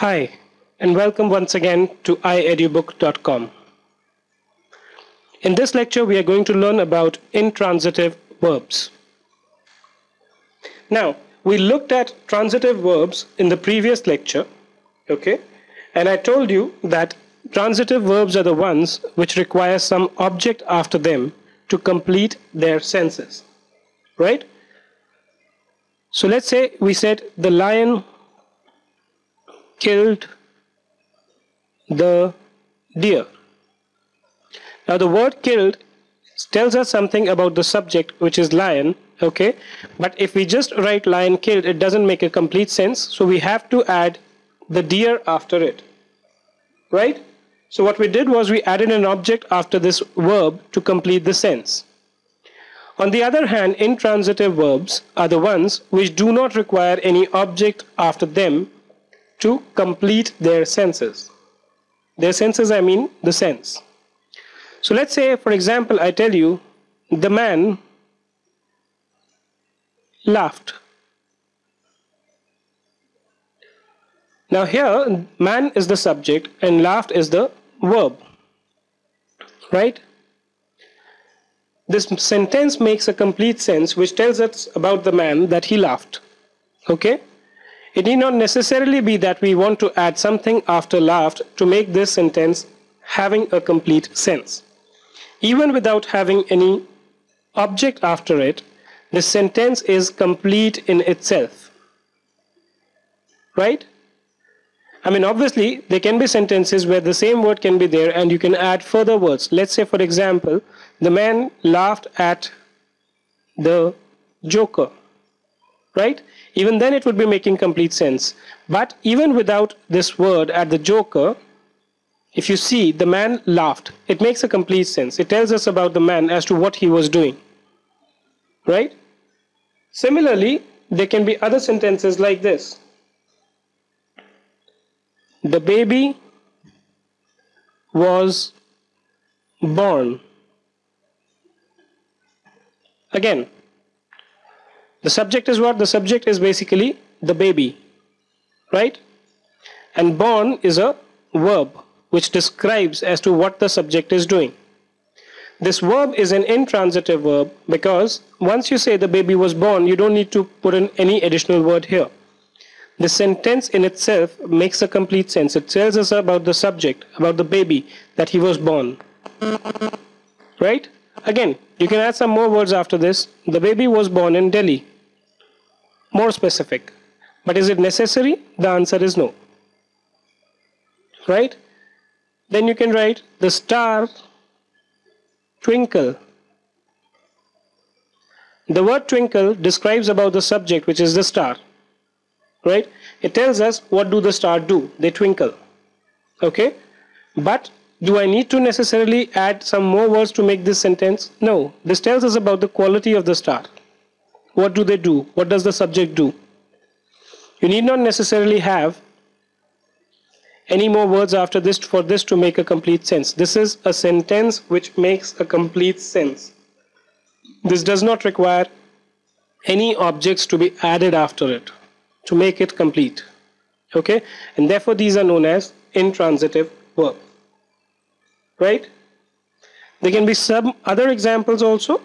Hi, and welcome once again to iedubook.com. In this lecture, we are going to learn about intransitive verbs. Now, we looked at transitive verbs in the previous lecture, okay? And I told you that transitive verbs are the ones which require some object after them to complete their senses, right? So let's say we said the lion killed the deer. Now the word killed tells us something about the subject, which is lion, okay? But if we just write lion killed, it doesn't make a complete sense, so we have to add the deer after it, right? So what we did was we added an object after this verb to complete the sense. On the other hand, intransitive verbs are the ones which do not require any object after them to complete their senses. Their senses, I mean the sense. So let's say, for example, I tell you, the man laughed. Now here, man is the subject and laughed is the verb, right? This sentence makes a complete sense which tells us about the man that he laughed, okay? It need not necessarily be that we want to add something after laughed to make this sentence having a complete sense. Even without having any object after it, the sentence is complete in itself, right? I mean, obviously, there can be sentences where the same word can be there and you can add further words. Let's say, for example, the man laughed at the joker, right? Even then it would be making complete sense. But even without this word at the joker, if you see the man laughed, it makes a complete sense. It tells us about the man as to what he was doing, right? Similarly, there can be other sentences like this. The baby was born. Again, the subject is what? The subject is basically the baby, right? And born is a verb which describes as to what the subject is doing. This verb is an intransitive verb because once you say the baby was born, you don't need to put in any additional word here. The sentence in itself makes a complete sense. It tells us about the subject, about the baby, that he was born, right? Again, you can add some more words after this. The baby was born in Delhi. More specific. But is it necessary? The answer is no, right? Then you can write the star twinkle. The word twinkle describes about the subject, which is the star, right? It tells us what do the star do. They twinkle, okay? But do I need to necessarily add some more words to make this sentence? No. This tells us about the quality of the star. What do they do? What does the subject do? You need not necessarily have any more words after this for this to make a complete sense. This is a sentence which makes a complete sense. This does not require any objects to be added after it to make it complete, okay? And therefore these are known as intransitive verbs, right? There can be some other examples also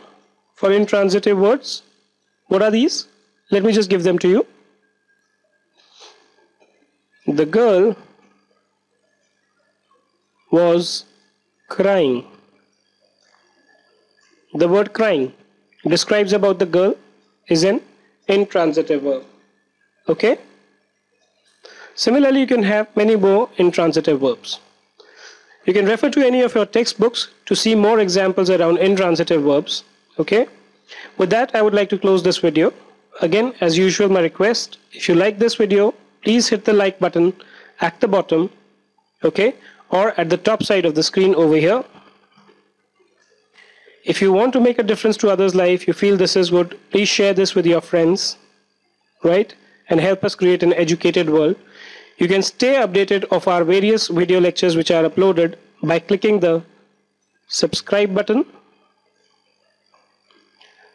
for intransitive words. What are these? Let me just give them to you. The girl was crying. The word crying describes about the girl is an intransitive verb, okay? Similarly, you can have many more intransitive verbs. You can refer to any of your textbooks to see more examples around intransitive verbs, okay? With that, I would like to close this video. Again, as usual, my request, if you like this video, please hit the like button at the bottom, okay? Or at the top side of the screen over here. If you want to make a difference to others' life, you feel this is good, please share this with your friends, right? And help us create an educated world. You can stay updated of our various video lectures which are uploaded by clicking the subscribe button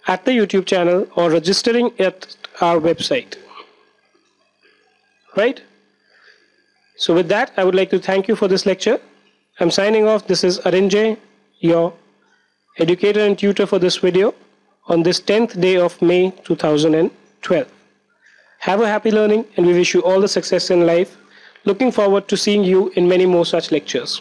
at the YouTube channel or registering at our website, right? So with that, I would like to thank you for this lecture. I'm signing off. This is Arinjay, your educator and tutor for this video on this 10th day of May 2012. Have a happy learning, and we wish you all the success in life. Looking forward to seeing you in many more such lectures.